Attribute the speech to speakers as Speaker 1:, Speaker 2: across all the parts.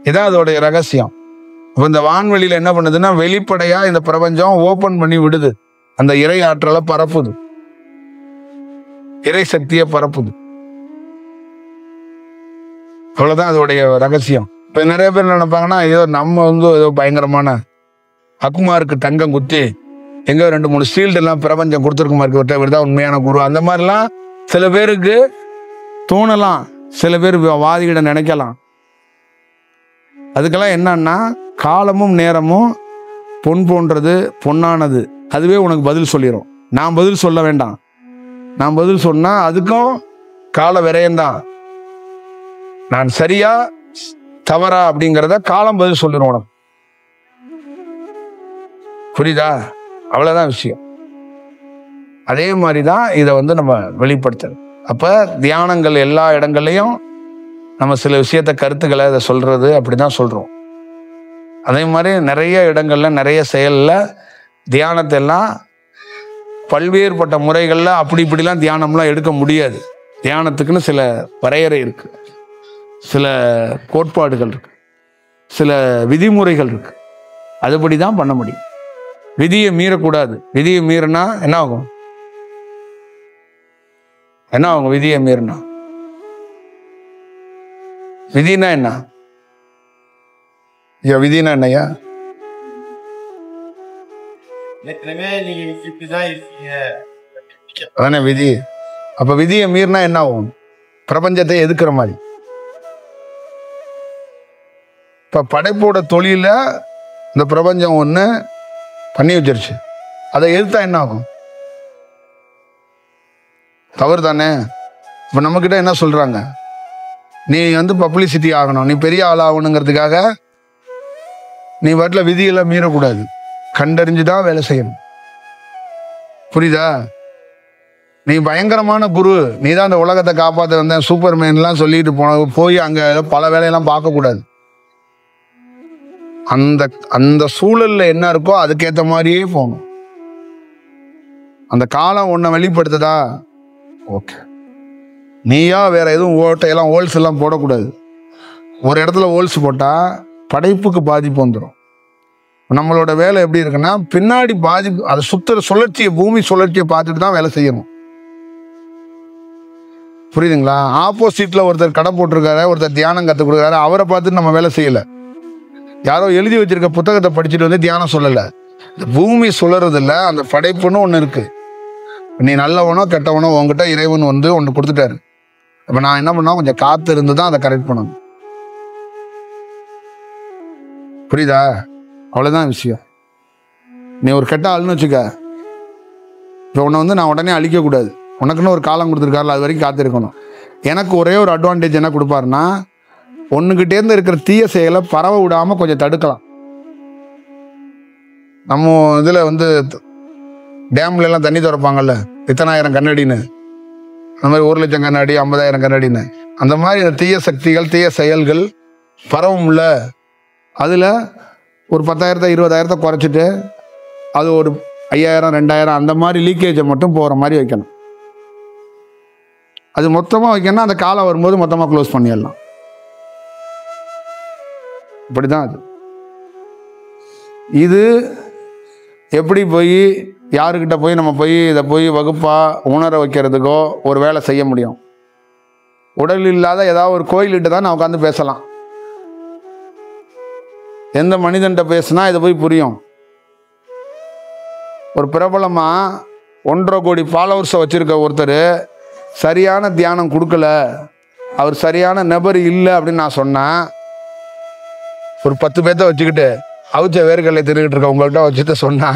Speaker 1: இதான் அதோடைய ரகசியம். இப்போ இந்த வான்வெளியில என்ன பண்ணுதுன்னா, வெளிப்படையா இந்த பிரபஞ்சம் ஓபன் பண்ணி விடுது. அந்த இறை ஆற்றலை பரப்புது, இறை சக்தியை பரப்புது. அவ்வளவுதான் அதோடைய ரகசியம். இப்ப நிறைய பேர் நினைப்பாங்கன்னா, ஏதோ நம்ம ஏதோ பயங்கரமான அக்குமாருக்கு தங்கம் குத்தி எங்க 2-3 ஷீல்டு எல்லாம் பிரபஞ்சம் கொடுத்துருக்குமா இருக்கு, இவர்தான் உண்மையான குரு, அந்த மாதிரிலாம் சில பேருக்கு தோணலாம். சில பேர் வாதிகிட நினைக்கலாம். அதுக்கெல்லாம் என்னன்னா, காலமும் நேரமும் பொன் போன்றது, பொன்னானது, அதுவே உனக்கு பதில் சொல்லிடும். நான் பதில் சொல்ல வேண்டாம். நான் பதில் சொன்னா அதுக்கும் கால விரயம்தான். நான் சரியா தவறா அப்படிங்கிறத காலம் பதில் சொல்லிடும் உனக்கு. புரியுதா? அவ்வளவுதான் விஷயம். அதே மாதிரிதான் இதை நம்ம வெளிப்படுத்துறது. அப்ப தியானங்கள் எல்லா இடங்கள்லையும் நம்ம சில விஷயத்த கருத்துக்களை இதை சொல்றது அப்படிதான் சொல்றோம். அதே மாதிரி நிறைய இடங்கள்ல நிறைய செயல்ல தியானத்தை எல்லாம் பல்வேறுபட்ட முறைகள்ல அப்படி இப்படிலாம் தியானம்லாம் எடுக்க முடியாது. தியானத்துக்குன்னு சில வரையறை இருக்கு, சில கோட்பாடுகள் இருக்கு, சில விதிமுறைகள் இருக்கு. அதுபடிதான் பண்ண முடியும். விதியை மீறக்கூடாது. விதியை மீறினா என்ன ஆகும்? என்ன ஆகும் விதியை மீறினா? விதினா என்ன? விதினா என்னையா? அதானே விதி. அப்ப விதியை மீறினா என்ன ஆகும்? பிரபஞ்சத்தை எதுக்குற மாதிரி. இப்ப படைப்போட தொழில இந்த பிரபஞ்சம் ஒண்ணு பண்ணி வச்சிருச்சு, அதை எதிர்த்தா என்ன ஆகும்? தவறு தானே. இப்ப நம்ம கிட்ட என்ன சொல்றாங்க, நீ பப்ளிசிட்டி ஆகணும், நீ பெரிய ஆள் ஆகணுங்கிறதுக்காக நீ வாட்டில் விதியெல்லாம் மீறக்கூடாது, கண்டறிஞ்சுதான் வேலை செய்யணும். புரியுதா? நீ பயங்கரமான குரு, நீ தான் அந்த உலகத்தை காப்பாற்ற வந்த சூப்பர்மேன்லாம் சொல்லிட்டு போய் அங்க பல வேலையெல்லாம் பார்க்கக்கூடாது. அந்த அந்த சூழல்ல என்ன இருக்கோ அதுக்கேற்ற மாதிரியே போகணும். அந்த காலம் உன்னை வெளிப்படுத்துதா, ஓகே. நீயா வேற எதுவும் ஓட்டையெல்லாம் ஹோல்ஸ் எல்லாம் போடக்கூடாது. ஒரு இடத்துல ஹோல்ஸ் போட்டா படைப்புக்கு பாதிப்பு வந்துடும். நம்மளோட வேலை எப்படி இருக்குன்னா, பின்னாடி பாதிப்பு, அதை சுழற்சியை, பூமி சுழற்சியை பார்த்துட்டு தான் வேலை செய்யணும். புரியுதுங்களா? ஆப்போசிட்ல ஒருத்தர் கடை போட்டிருக்காரு, ஒருத்தர் தியானம் கற்றுக் கொடுக்குறாரு, அவரை பார்த்துட்டு நம்ம வேலை செய்யல. யாரோ எழுதி வச்சிருக்க புத்தகத்தை படிச்சுட்டு தியானம் சொல்லல. இந்த பூமி சுழறதில்ல, அந்த படைப்புன்னு ஒண்ணு இருக்கு. நீ நல்லவனோ கெட்டவனோ உங்ககிட்ட இறைவன் ஒன்று கொடுத்துட்டாரு. அப்ப நான் என்ன பண்ணா, கொஞ்சம் காத்து இருந்து தான் அதை கரெக்ட் பண்ணணும். புரியுதா? அவ்வளவுதான் விஷயம். நீ ஒரு கெட்ட ஆளுன்னு வச்சுக்க, இப்போ உன்னை நான் உடனே அழிக்க கூடாது. உனக்குன்னு ஒரு காலம் கொடுத்துருக்காருல, அது வரைக்கும் காத்து இருக்கணும். எனக்கு ஒரே ஒரு அட்வான்டேஜ் என்ன கொடுப்பாருன்னா, ஒன்னுகிட்டேருந்து இருக்கிற தீய செயலை பரவ விடாம கொஞ்சம் தடுக்கலாம். நம்ம இதுல டேம்ல எல்லாம் தண்ணி திறப்பாங்கல்ல, இத்தனாயிரம் கண்ணாடின்னு, அந்த மாதிரி 1 லட்சம் கண்ணாடி, 50,000 கண்ணாடின்னு, அந்த மாதிரி இந்த தீய சக்திகள், தீய செயல்கள் பரவும்ல, அதுல ஒரு 10,000 20,000 குறைச்சிட்டு அது ஒரு 5,000 2,000 அந்த மாதிரி லீக்கேஜை மட்டும் போற மாதிரி வைக்கணும். அது மொத்தமா வைக்கணும்னா அந்த காலம் வரும்போது மொத்தமா க்ளோஸ் பண்ணிடலாம். இப்படிதான் அது. இது எப்படி போய் யாருக்கிட்ட போய் நம்ம போய் இதை போய் வகுப்பா உணர வைக்கிறதுக்கோ ஒரு வேலை செய்ய முடியும்? உடல் இல்லாத ஏதாவது ஒரு கோயில்கிட்ட தான் நான் உட்காந்து பேசலாம். எந்த மனிதன்கிட்ட பேசினா இதை போய் புரியும்? ஒரு பிரபலமா 1.5 கோடி ஃபாலோவர்ஸை வச்சிருக்க ஒருத்தர் சரியான தியானம் கொடுக்கல, அவர் சரியான நபர் இல்லை அப்படின்னு நான் சொன்னேன். ஒரு 10 பேர்த்த வச்சுக்கிட்டு அவுச்ச வேர்களை திருக்கிட்டு இருக்க உங்கள்கிட்ட வச்சுட்டு சொன்னா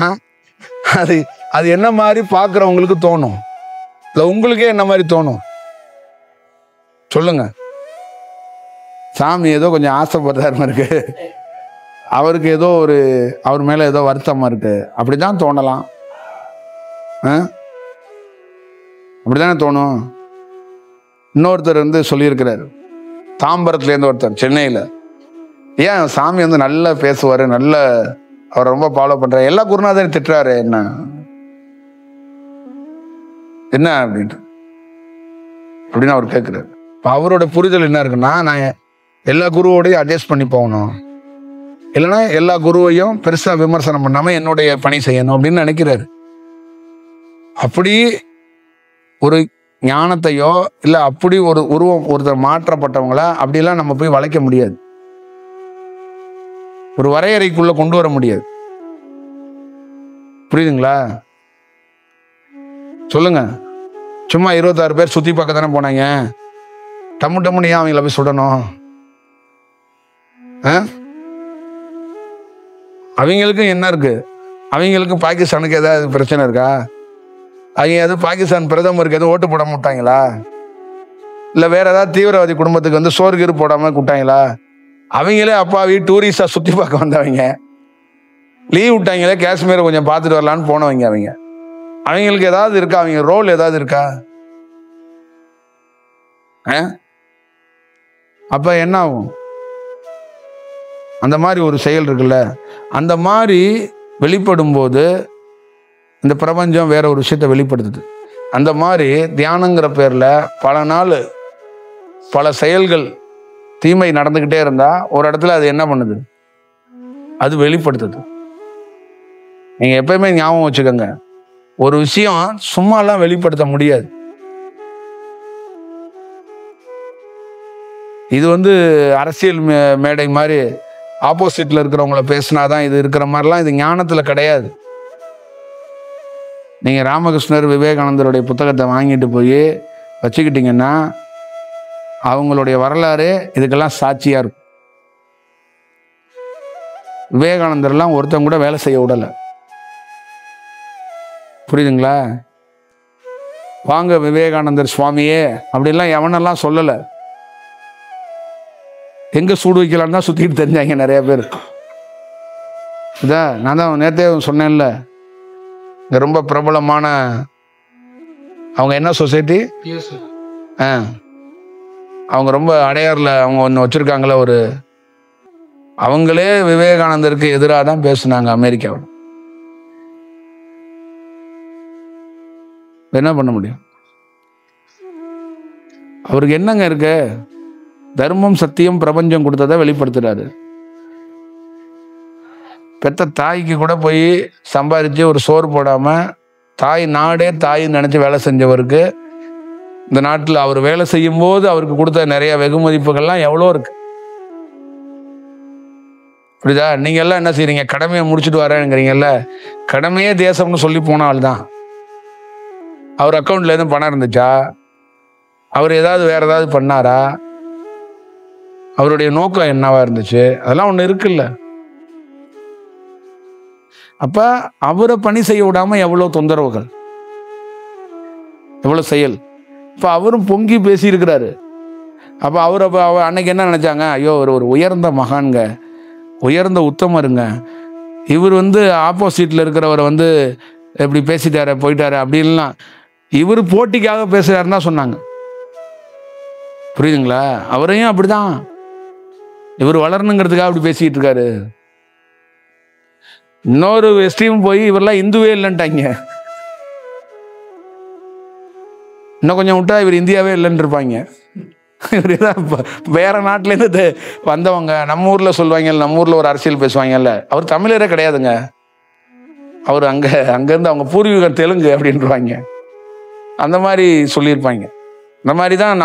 Speaker 1: அது என்ன மாதிரி பார்க்குறவங்களுக்கு தோணும்? இல்லை உங்களுக்கே என்ன மாதிரி தோணும்? சொல்லுங்க. சாமி ஏதோ கொஞ்சம் ஆசைப்படுறாரு இருக்கு, அவருக்கு ஏதோ அவர் மேல ஏதோ வருத்தமா இருக்கு, அப்படிதான் தோணலாம். அப்படிதானே தோணும். இன்னொருத்தர் சொல்லியிருக்கிறாரு, தாம்பரத்துலேருந்து ஒருத்தர் சென்னையில், ஏன் சாமி நல்லா பேசுவாரு, நல்ல அவர் ரொம்ப ஃபாலோ பண்றாரு, எல்லா குருநாதரையும் திட்டுறாரு, என்ன என்ன அப்படின்ட்டு அப்படின்னு அவர் கேட்கிறாரு. இப்போ அவரோட புரிதல் என்ன இருக்குன்னா, நான் எல்லா குருவோடையும் அட்ஜஸ்ட் பண்ணி போகணும், இல்லைன்னா எல்லா குருவையும் பெருசா விமர்சனம் பண்ணாம என்னுடைய பணி செய்யணும் அப்படின்னு நினைக்கிறாரு. அப்படி ஒரு ஞானத்தையோ இல்லை அப்படி ஒரு உருவம் ஒருத்தர் மாற்றப்பட்டவங்கள அப்படிலாம் நம்ம போய் வளைக்க முடியாது, ஒரு வரையறைக்குள்ள கொண்டு வர முடியாது. புரியுதுங்களா? சொல்லுங்க. சும்மா 26 பேர் சுத்தி பார்க்க தானே போனாங்க, டம்மு டம்முன்னு ஏன் அவங்கள போய் சுடணும்? அவங்களுக்கும் என்ன இருக்கு? அவங்களுக்கும் பாகிஸ்தானுக்கு ஏதாவது பிரச்சனை இருக்கா? அவங்க எதுவும் பாகிஸ்தான் பிரதமருக்கு எதுவும் ஓட்டு போட மாட்டாங்களா? இல்லை வேற ஏதாவது தீவிரவாதி குடும்பத்துக்கு வந்து சோறு கீறு போடாம கூட்டாங்களா? அவங்களே அப்பாவி டூரிஸ்டா சுத்தி பார்க்க வந்தவங்க, லீவ் விட்டாங்களே காஷ்மீரை கொஞ்சம் பார்த்துட்டு வரலான்னு போனவங்க. அவங்களுக்கு ஏதாவது இருக்கா? அவங்க ரோல் ஏதாவது இருக்கா? அப்ப என்ன ஆகும்? அந்த மாதிரி ஒரு செயல் இருக்குல்ல, அந்த மாதிரி வெளிப்படும் போது இந்த பிரபஞ்சம் வேற ஒரு விஷயத்தை வெளிப்படுத்துது. அந்த மாதிரி தியானங்கிற பேர்ல பல நாள் பல செயல்கள் தீமை நடந்துகிட்டே இருந்தா ஒரு இடத்துல அது என்ன பண்ணுது? அது வெளிப்படுத்துது. நீங்க எப்பயுமே ஞாபகம் வச்சுக்கோங்க, ஒரு விஷயம் சும்மாலாம் வெளிப்படுத்த முடியாது. இது வந்து அரசியல் மேடை மாதிரி ஆப்போசிட்ல இருக்கிறவங்கள பேசினாதான் இது இருக்கிற மாதிரிலாம் இது ஞானத்துல கிடையாது. நீங்க ராமகிருஷ்ணர் விவேகானந்தருடைய புத்தகத்தை வாங்கிட்டு போய் வச்சுக்கிட்டீங்கன்னா அவங்களுடைய வரலாறு இதுக்கெல்லாம் சாட்சியா இருக்கும். விவேகானந்தர்லாம் ஒருத்தன் கூட வேலை செய்ய விடல. புரியுதுங்களா? வாங்க விவேகானந்தர் சுவாமியே அப்படிலாம் எவனெல்லாம் சொல்லல. எங்க சூடு வைக்கலான்னு தான் சுத்திட்டு தெரிஞ்சாங்க நிறைய பேர். இதான் நான் தான் நேரத்தே சொன்னேன்ல, ரொம்ப பிரபலமான அவங்க என்ன சொசைட்டி, அவங்க ரொம்ப அடையாறுல அவங்க ஒன்று வச்சிருக்காங்களே, ஒரு அவங்களே விவேகானந்தருக்கு எதிராக தான் பேசுனாங்க அமெரிக்காவில். என்ன பண்ண முடியும்? அவருக்கு என்னங்க இருக்கு? தர்மம் சத்தியம் பிரபஞ்சம் கொடுத்ததை வெளிப்படுத்துறாரு. பெத்த தாய்க்கு கூட போய் சம்பாதிச்சு ஒரு சோறு போடாம தாய் நாடே தாய் நினைச்சு வேலை செஞ்சவருக்கு இந்த நாட்டில் அவர் வேலை செய்யும் போது அவருக்கு கொடுத்த நிறைய வெகுமதிப்புகள்லாம் எவ்வளோ இருக்கு. புரியுதா? நீங்க எல்லாம் என்ன செய்றீங்க? கடமையை முடிச்சுட்டு வரேங்கிறீங்கல்ல, கடமையே தேசம்னு சொல்லி போன ஆள் தான். அவர் அக்கௌண்ட்ல இருந்து பணம் இருந்துச்சா? அவர் ஏதாவது வேற ஏதாவது பண்ணாரா? அவருடைய நோக்கம் என்னவா இருந்துச்சு? அதெல்லாம் ஒண்ணு இருக்குல்ல. அப்ப அவரை பணி செய்ய விடாம எவ்வளவு தொந்தரவுகள், எவ்வளவு செயல். இப்ப அவரும் பொங்கி பேசி இருக்கிறாரு. அப்ப அவர் அன்னைக்கு என்ன நினைச்சாங்க? ஐயோ ஒரு உயர்ந்த மகான்க, உயர்ந்த உத்தமருங்க, இவர் வந்து ஆப்போசிட்ல இருக்கிறவரை வந்து எப்படி பேசிட்டாரு போயிட்டாரு அப்படின்லாம் இவர் போட்டிக்காக பேசுறாருன்னா சொன்னாங்க. புரியுதுங்களா? அவரையும் அப்படிதான் இவர் வளரணுங்கிறதுக்காக அப்படி பேசிட்டு இருக்காரு. இன்னொரு எஸ்ட்ரீம் போய் இவரெல்லாம் இந்துவே இல்லைன்ட்டாங்க. இன்னும் கொஞ்சம் விட்டா இவர் இந்தியாவே இல்லைன்னு இருப்பாங்க. வேற நாட்டுல இருந்து வந்தவங்க நம்ம ஊர்ல சொல்லுவாங்க, நம்ம ஊர்ல ஒரு அரசியல் பேசுவாங்கல்ல, அவர் தமிழரே கிடையாதுங்க, அவர் அங்கிருந்து அவங்க பூர்வீகம் தெலுங்கு அப்படின்றாங்க. அந்த மாதிரி சொல்லியிருப்பாங்க. இந்த மாதிரி தான்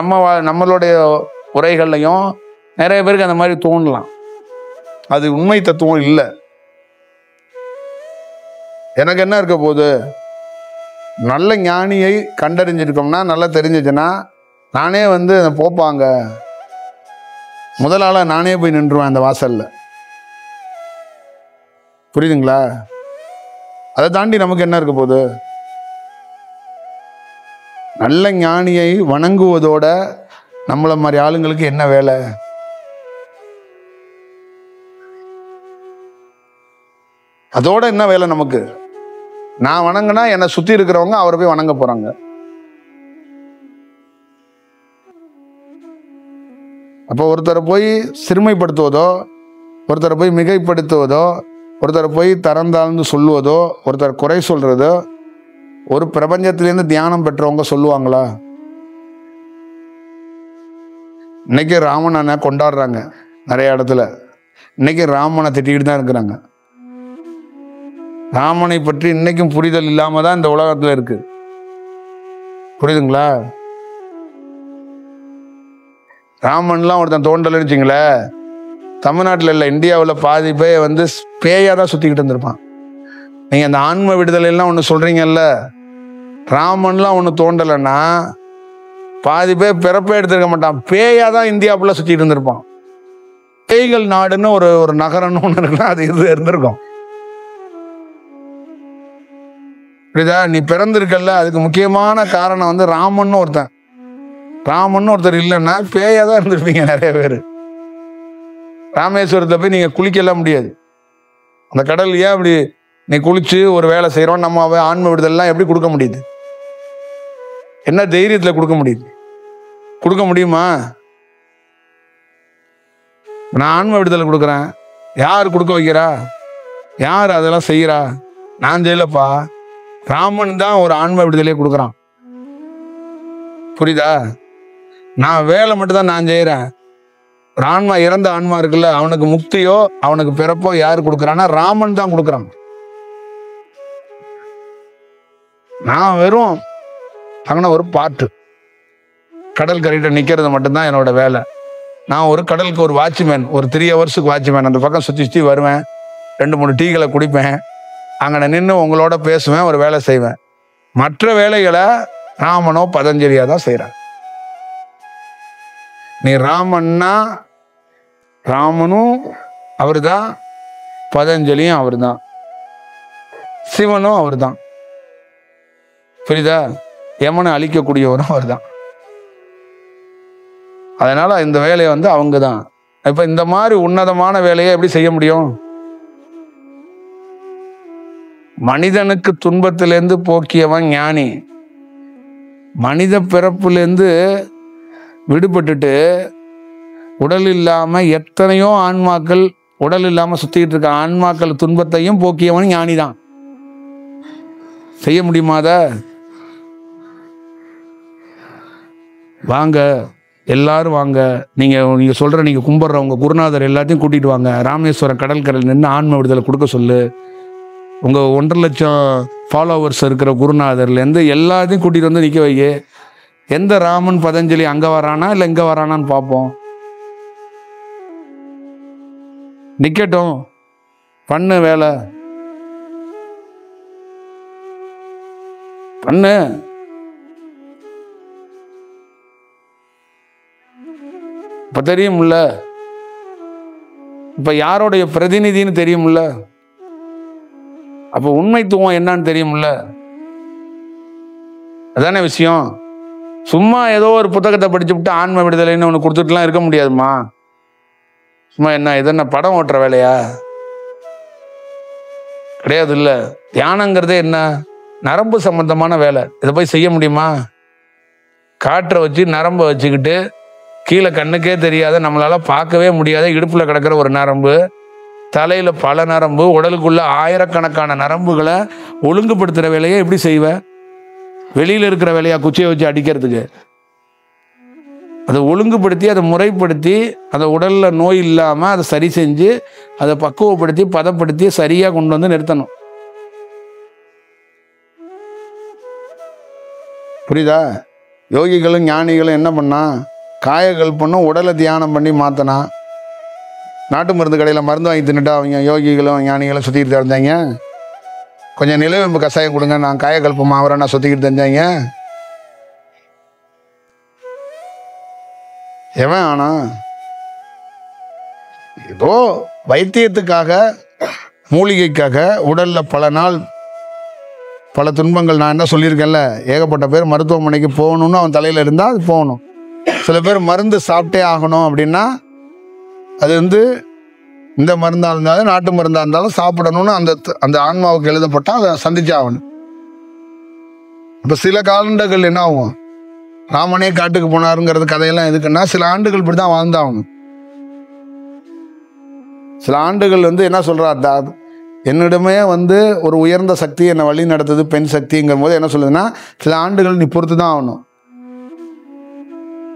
Speaker 1: நம்மளுடைய உரைகள்லையும் நிறைய பேருக்கு அந்த மாதிரி தோணலாம். அது உண்மை தத்துவம் இல்லை. எனக்கு என்ன இருக்க போகுது? நல்ல ஞானியை கண்டறிஞ்சிருக்கோம்னா, நல்லா தெரிஞ்சிச்சுன்னா நானே வந்து போப்பாங்க முதலாள நானே போய் நின்றுவேன் அந்த வாசல்ல. புரியுதுங்களா? அதை தாண்டி நமக்கு என்ன இருக்க போகுது? நல்ல ஞானியை வணங்குவதோட நம்மள மாதிரி ஆளுங்களுக்கு என்ன வேலை? அதோட என்ன வேலை நமக்கு? நான் வணங்கினா என்னை சுத்தி இருக்கிறவங்க அவரை போய் வணங்க போறாங்க. அப்போ ஒருத்தரை போய் சிறுமைப்படுத்துவதோ, ஒருத்தரை போய் மிகைப்படுத்துவதோ, ஒருத்தரை போய் தரந்தாழ்ந்து சொல்லுவதோ, ஒருத்தர் குறை சொல்றதோ ஒரு பிரபஞ்சத்திலேருந்து தியானம் பெற்றவங்க சொல்லுவாங்களா? இன்னைக்கு ராமனை கொண்டாடுறாங்க நிறைய இடத்துல. இன்னைக்கு ராமனை திட்டிக்கிட்டு தான் இருக்கிறாங்க. ராமனை பற்றி இன்னைக்கும் புரிதல் இல்லாம தான் இந்த உலகத்துல இருக்கு. புரியுதுங்களா? ராமன்லாம் ஒருத்தன் தோண்டலன்னு வச்சுங்களேன், தமிழ்நாட்டில் இல்லை, இந்தியாவில் பாதி பேர் வந்து பேயா தான் சுத்திக்கிட்டு இருந்திருப்பான். நீங்க அந்த ஆன்ம விடுதலை எல்லாம் ஒன்று சொல்றீங்கல்ல, ராமன்லாம் ஒன்று தோண்டலைன்னா பாதி பேர் பிறப்பே எடுத்துருக்க மாட்டான், பேயா தான் இந்தியாவுக்குள்ள சுத்திட்டு இருந்திருப்பான். பேய்கள் நாடுன்னு ஒரு நகரம்னு ஒன்று இருக்குன்னா அது இருந்திருக்கும். புரியுதா? நீ பிறந்திருக்கல, அதுக்கு முக்கியமான காரணம் வந்து ராமன் ஒருத்தர் இல்லைன்னா பேயா தான் இருந்திருப்பீங்க நிறைய பேர். ராமேஸ்வரத்தில் போய் நீங்க குளிக்கலாம் முடியாது. அந்த கடல் ஏன் அப்படி நீ குளிச்சு ஒரு வேலை செய்யறோம், நம்ம ஆன்ம விடுதலாம் எப்படி கொடுக்க முடியுது? என்ன தைரியத்தில் கொடுக்க முடியுது? கொடுக்க முடியுமா? நான் ஆன்ம விடுதலை கொடுக்குறேன், யார் கொடுக்க வைக்கிறா? யார் அதெல்லாம் செய்யறா? நான் செய்யலப்பா, ராமன் தான் ஒரு ஆன்ம விடுதலையை கொடுக்குறான். புரியுதா? நான் வேலை மட்டும் தான் நான் செய்யறேன். ஒரு ஆன்மா, இறந்த ஆன்மா இருக்குல்ல, அவனுக்கு முக்தியோ அவனுக்கு பிறப்போ யாரு கொடுக்குறான்னா ராமன் தான் கொடுக்குறான். நான் வெறும் அங்கே ஒரு பாட்டு கடல் கரையிட்ட நிக்கிறது மட்டும்தான் என்னோட வேலை. நான் ஒரு கடலுக்கு ஒரு வாட்ச்மேன், ஒரு 3 ஹவர்ஸுக்கு வாட்ச்மேன். அந்த பக்கம் சுற்றி வருவேன், 2-3 டீகளை குடிப்பேன், அங்கே நின்று உங்களோட பேசுவேன், ஒரு வேலை செய்வேன். மற்ற வேலைகளை ராமனோ பதஞ்சலியா தான் செய்யறான். நீ ராமன்னா ராமனும் அவரு தான், பதஞ்சலியும் அவரு தான், சிவனும் அவரு தான். புரியுதா? யமனை அழிக்கக்கூடியவரும் அவர் தான். அதனால இந்த வேலையை வந்து அவங்க தான். இப்ப இந்த மாதிரி உன்னதமான வேலையை எப்படி செய்ய முடியும்? மனிதனுக்கு துன்பத்திலேருந்து போக்கியவன் ஞானி. மனித பிறப்புலேருந்து விடுபட்டுட்டு உடல் இல்லாம எத்தனையோ ஆன்மாக்கள், உடல் இல்லாம சுத்திக்கிட்டு இருக்க ஆன்மாக்கள் துன்பத்தையும் போக்கியவன் ஞானி தான். செய்ய முடியுமாத? வாங்க எல்லாரும் வாங்க, நீங்க சொல்ற, நீங்க கும்பிடுற உங்க குருநாதர் எல்லாத்தையும் கூட்டிட்டு வாங்க, ராமேஸ்வரம் கடற்கரையில் நின்று ஆன்ம விடுதலை கொடுக்க சொல்லு. உங்க 1.5 லட்சம் ஃபாலோவர்ஸ் இருக்கிற குருநாதர்லேருந்து எல்லாத்தையும் கூட்டிட்டு வந்து நிக்க வைங்க. எந்த ராமன் பதஞ்சலி அங்க வரானா இல்லை இங்க வரானான்னு பார்ப்போம். நிக்கட்டும், பண்ணு வேலை பண்ணு. இப்ப தெரியும்ல, இப்ப யாரோடைய பிரதிநிதின்னு தெரியும்ல, அப்ப உண்மைத்துவம் என்னன்னு தெரியும்ல. அதானே விஷயம். சும்மா ஏதோ ஒரு புத்தகத்தை படிச்சு விட்டு ஆன்ம விடுதலைன்னு ஒன்று கொடுத்துட்டுலாம் இருக்க முடியாதுமா. சும்மா என்ன இது என்ன படம் ஓட்டுற வேலையா? கிடையாது. இல்லை, தியானங்கிறதே என்ன? நரம்பு சம்பந்தமான வேலை. இதை போய் செய்ய முடியுமா? காற்றை வச்சு நரம்பை வச்சுக்கிட்டு கீழே கண்ணுக்கே தெரியாத, நம்மளால பார்க்கவே முடியாத இடுப்புல கிடக்கிற ஒரு நரம்பு, தலையில பல நரம்பு, உடலுக்குள்ள ஆயிரக்கணக்கான நரம்புகளை ஒழுங்குபடுத்துற வேலையை எப்படி செய்வ? வெளியில இருக்கிற வேலையா குச்சியை வச்சு அடிக்கிறதுக்கு? அதை ஒழுங்குபடுத்தி, அதை முறைப்படுத்தி, அந்த உடல்ல நோய் இல்லாம அதை சரி செஞ்சு, அதை பக்குவப்படுத்தி பதப்படுத்தி சரியா கொண்டு வந்து நிறுத்தணும். புரியுதா? யோகிகளும் ஞானிகளும் என்ன பண்ணா? காயகல்பனும் உடலை தியானம் பண்ணி மாத்தினா. நாட்டு மருந்து கடையில் மருந்து வாங்கி தின்னுட்டா அவங்க யோகிகளும் ஞானிகளும் சுற்றிக்கிட்டு இருந்தாங்க. கொஞ்சம் நிலவேம்பு கஷாயம் கொடுங்க, நான் காயகல்பம் ஆவரை நான் சுற்றிக்கிட்டு தெரிஞ்சாங்க. எவன் ஆனா ஏதோ வைத்தியத்துக்காக, மூலிகைக்காக உடல்ல பல நாள் பல துன்பங்கள். நான் என்ன சொல்லியிருக்கேன்ல, ஏகப்பட்ட பேர் மருத்துவமனைக்கு போகணும்னு அவன் தலையில இருந்தா அது போகணும். சில பேர் மருந்து சாப்பிட்டே ஆகணும் அப்படின்னா அது வந்து இந்த மருந்தா இருந்தாலும் நாட்டு மருந்தா இருந்தாலும் சாப்பிடணும்னு அந்த ஆன்மாவுக்கு எழுதப்பட்டா அதை சந்திச்சு ஆகணும். இப்ப சில காலங்கள் என்ன ஆகும்? ராமனே காட்டுக்கு போனாருங்கிறது கதையெல்லாம் எதுக்குன்னா, சில ஆண்டுகள் இப்படிதான் வாழ்ந்தாகணும். சில ஆண்டுகள் வந்து என்ன சொல்றா, என்னிடமே வந்து ஒரு உயர்ந்த சக்தி என்னை வழி நடத்துது, பெண் சக்திங்கும் போது என்ன சொல்லுதுன்னா, சில ஆண்டுகள் நீ பொறுத்து தான் ஆகணும்.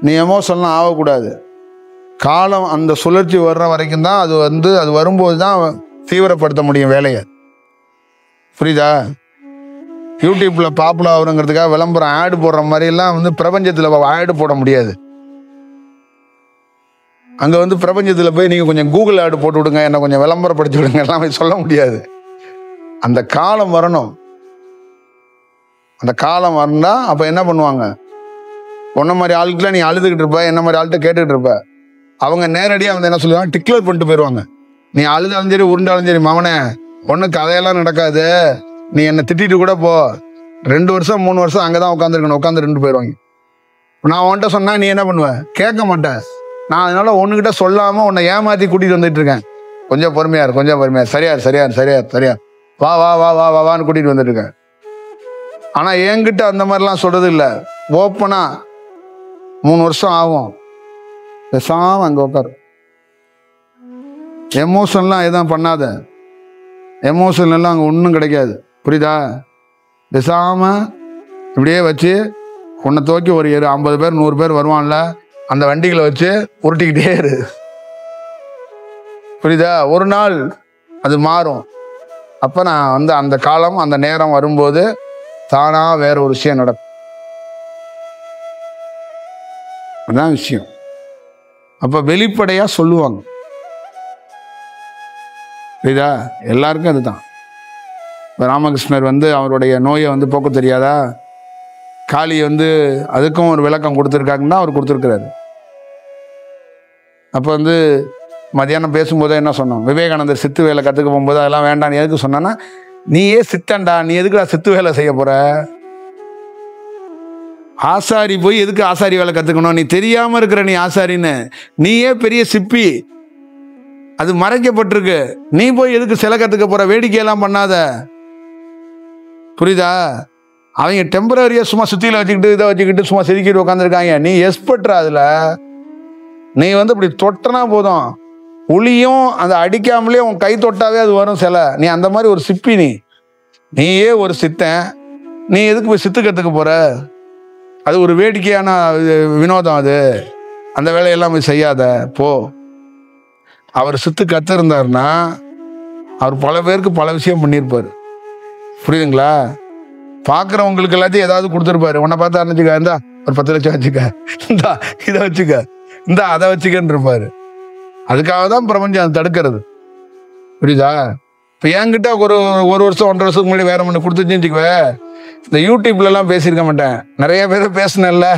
Speaker 1: நீ எமோஷன்லாம் ஆகக்கூடாது. காலம் அந்த சுழற்சி வர்ற வரைக்கும் தான் அது வரும்போது தான் தீவிரப்படுத்த முடியும் வேலையை. புரியுதா? யூடியூப்ல பாப்புலர் ஆகுறங்கிறதுக்காக விளம்பரம் ஆடு போடுற மாதிரிலாம் பிரபஞ்சத்தில் ஆடு போட முடியாது. அங்கே பிரபஞ்சத்தில் போய் நீங்கள் கொஞ்சம் கூகுள் ஆடு போட்டு விடுங்க, என்னை கொஞ்சம் விளம்பரப்படுத்தி விடுங்க எல்லாமே சொல்ல முடியாது. அந்த காலம் வரணும். அந்த காலம் வரணும்னா அப்போ என்ன பண்ணுவாங்க? உன்ன மாதிரி ஆளுக்குலாம் நீ அழுதுகிட்டு இருப்ப, என்ன மாதிரி ஆள்கிட்ட கேட்டுக்கிட்டு இருப்ப. அவங்க நேரடியாக என்ன சொல்லுவாங்க, டிக்ளேர் பண்ணிட்டு போயிடுவாங்க. நீ அழுதாலும் சரி உருண்டாலும் சரி, மவனே ஒன்றும் கதையெல்லாம் நடக்காது, நீ என்னை திட்டிட்டு கூட போ, 2 வருஷம் 3 வருஷம் அங்கே தான் உட்காந்துட்டு போயிடுவாங்க. நான் உன்கிட்ட சொன்னா நீ என்ன பண்ணுவ? கேட்க மாட்டேன். நான் அதனால ஒன்றுகிட்ட சொல்லாமல் உன்னை ஏமாற்றி கூட்டிகிட்டு வந்துட்டு இருக்கேன். கொஞ்சம் பொறுமையார் சரியா வா வா வா வா வான்னு கூட்டிகிட்டு வந்துட்டு இருக்கேன். ஆனால் என்கிட்ட அந்த மாதிரிலாம் சொல்றது இல்லை. ஓப்பனா 3 வருஷம் ஆகும், பேசாம அங்கே உட்காரு. எமோஷன்லாம் எதுவும் பண்ணாத, எமோஷன் எல்லாம் அங்கே ஒன்றும் கிடைக்காது. புரியுதா? பேசாம இப்படியே வச்சு உன்னை தூக்கி ஒரு 50 பேர் 100 பேர் வருவான்ல, அந்த வண்டிகளை வச்சு உருட்டிக்கிட்டே இரு. புரியுதா? ஒரு நாள் அது மாறும். அப்போ நான் அந்த காலம் அந்த நேரம் வரும்போது தானா வேற ஒரு விஷயம் நடக்கும். அதான் விஷயம். அப்ப வெளிப்படையா சொல்லுவாங்க. புரியுதா? எல்லாருக்கும் அதுதான். ராமகிருஷ்ணர் அவருடைய நோயை போக்க தெரியாதா? காளி அதுக்கும் ஒரு விளக்கம் கொடுத்துருக்காங்கன்னா அவர் கொடுத்துருக்கிறாரு. அப்போ மதியானம் பேசும்போது என்ன சொன்னோம், விவேகானந்தர் சித்து வேலை கற்றுக்க போகும்போது அதெல்லாம் வேண்டாம் நீ எதுக்கு சொன்னான்னா, நீயே சித்தண்டா, நீ எதுக்குடா சித்து வேலை செய்ய போற? ஆசாரி போய் எதுக்கு ஆசாரி வேலை கற்றுக்கணும்? நீ தெரியாம இருக்கிற, நீ ஆசாரின்னு. நீயே பெரிய சிப்பி, அது மறைக்கப்பட்டிருக்கு. நீ போய் எதுக்கு சிலை கற்றுக்க போற? வேடிக்கையெல்லாம் பண்ணாத. புரியுதா? அவங்க டெம்பரரியா சும்மா சுத்தியில வச்சுக்கிட்டு இதை வச்சுக்கிட்டு சும்மா செதுக்கிட்டு உட்காந்துருக்காங்க. நீ எக்ஸ்பர்ட்ரா அதுல. நீ இப்படி தொட்டனா போதும், ஒளியும் அந்த அடிக்காமலே உன் கை தொட்டாவே அது வரும் சிலை. நீ அந்த மாதிரி ஒரு சிப்பி. நீயே ஒரு சித்தன், நீ எதுக்கு போய் சித்து கற்றுக்க போற? அது ஒரு வேடிக்கையான வினோதம். அது அந்த வேலையெல்லாம் போய் செய்யாத போ. அவர் சித்து கத்திருந்தாருன்னா அவர் பல பேருக்கு பல விஷயம் பண்ணியிருப்பாரு. புரியுதுங்களா? பார்க்குறவங்களுக்கு எல்லாத்தையும் ஏதாவது கொடுத்துருப்பாரு. உன்னை பார்த்தா வச்சுக்க, இந்தா ஒரு 10 லட்சம் வச்சுக்க, இந்தா இதை வச்சுக்க, இந்தா அதை வச்சுக்கன்னு இருப்பாரு. அதுக்காக தான் பிரபஞ்சம் அதை தடுக்கிறது. புரியுதா? இப்போ என்கிட்ட ஒரு வருஷம் 1.5 வருஷத்துக்கு முன்னாடி வேற ஒன்று கொடுத்துச்சுன்னு வச்சுக்குவே, இந்த யூடியூப்லலாம் பேசியிருக்க மாட்டேன். நிறைய பேர் பேசினேன்ல,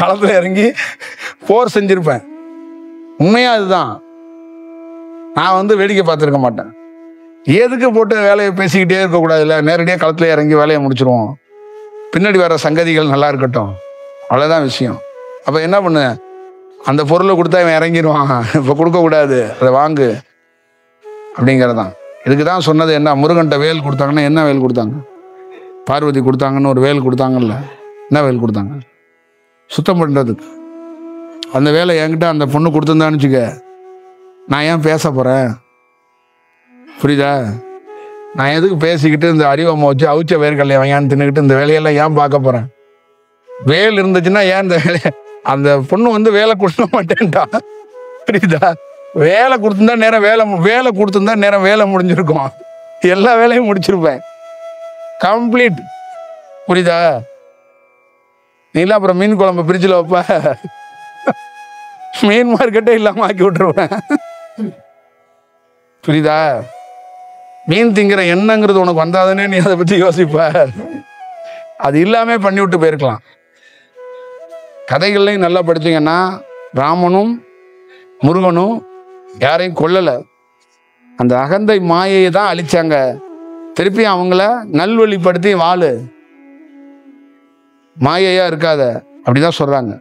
Speaker 1: களத்துல இறங்கி போர் செஞ்சிருப்பேன். உண்மையா அதுதான். நான் வேடிக்கை பார்த்துருக்க மாட்டேன். எதுக்கு போட்டு வேலையை பேசிக்கிட்டே இருக்கக்கூடாதுல்ல, நேரடியாக களத்துல இறங்கி வேலையை முடிச்சிருவோம். பின்னாடி வர சங்கதிகள் நல்லா இருக்கட்டும், அவ்வளோதான் விஷயம். அப்போ என்ன பண்ணு, அந்த பொருளை கொடுத்தா இவன் இறங்கிடுவான், இப்போ கொடுக்கக்கூடாது, அதை வாங்கு அப்படிங்கிறதான். இதுக்கு தான் சொன்னது. என்ன, முருகன்ட்ட வேல் கொடுத்தாங்கன்னா என்ன வேல் கொடுத்தாங்க? பார்வதி கொடுத்தாங்கன்னு ஒரு வேல் கொடுத்தாங்கல்ல, என்ன வேல் கொடுத்தாங்க? சுத்தம் பண்ணுறதுக்கு. அந்த வேலை என்கிட்ட அந்த பொண்ணு கொடுத்துருந்தான்னு வச்சுக்க, நான் ஏன் பேச போகிறேன்? புரியுதா? நான் எதுக்கு பேசிக்கிட்டு இந்த அறிவம்மா வச்சு அவிச்ச வேர்க்கல்லையை வாங்கியான்னு தின்னுக்கிட்டு இந்த வேலையெல்லாம் ஏன் பார்க்க போகிறேன்? வேல் இருந்துச்சுன்னா ஏன் இந்த வேலையை, அந்த பொண்ணு வேலை கொடுக்க மாட்டேன்டா. புரியுதா? வேலை கொடுத்துருந்தா நேரம் வேலை கொடுத்துருந்தா நேரம் வேலை முடிஞ்சிருக்கும். எல்லா வேலையும் முடிச்சிருப்பேன், கம்ப்ளீட். புரியுதா? நீலாம் அப்புறம் மீன் குழம்பு பிரிட்ஜில் வைப்ப, மீன் மார்க்கெட்டே இல்லாமல் ஆக்கி விட்டுருவேன். புரியுதா? மீன் திங்கிற எண்ணங்கிறது உனக்கு வந்தாதானே நீ அதை பற்றி யோசிப்ப. அது இல்லாமல் பண்ணி விட்டு போயிருக்கலாம். கதைகள்லையும் நல்லா படிச்சீங்கன்னா, ராமனும் முருகனும் யாரையும் கொல்லலை, அந்த அகந்தை மாயையை தான் அழிச்சாங்க. திருப்பி அவங்கள நல்வழிப்படுத்தி வாழு, மாயையா இருக்காத, அப்படிதான் சொல்றாங்க.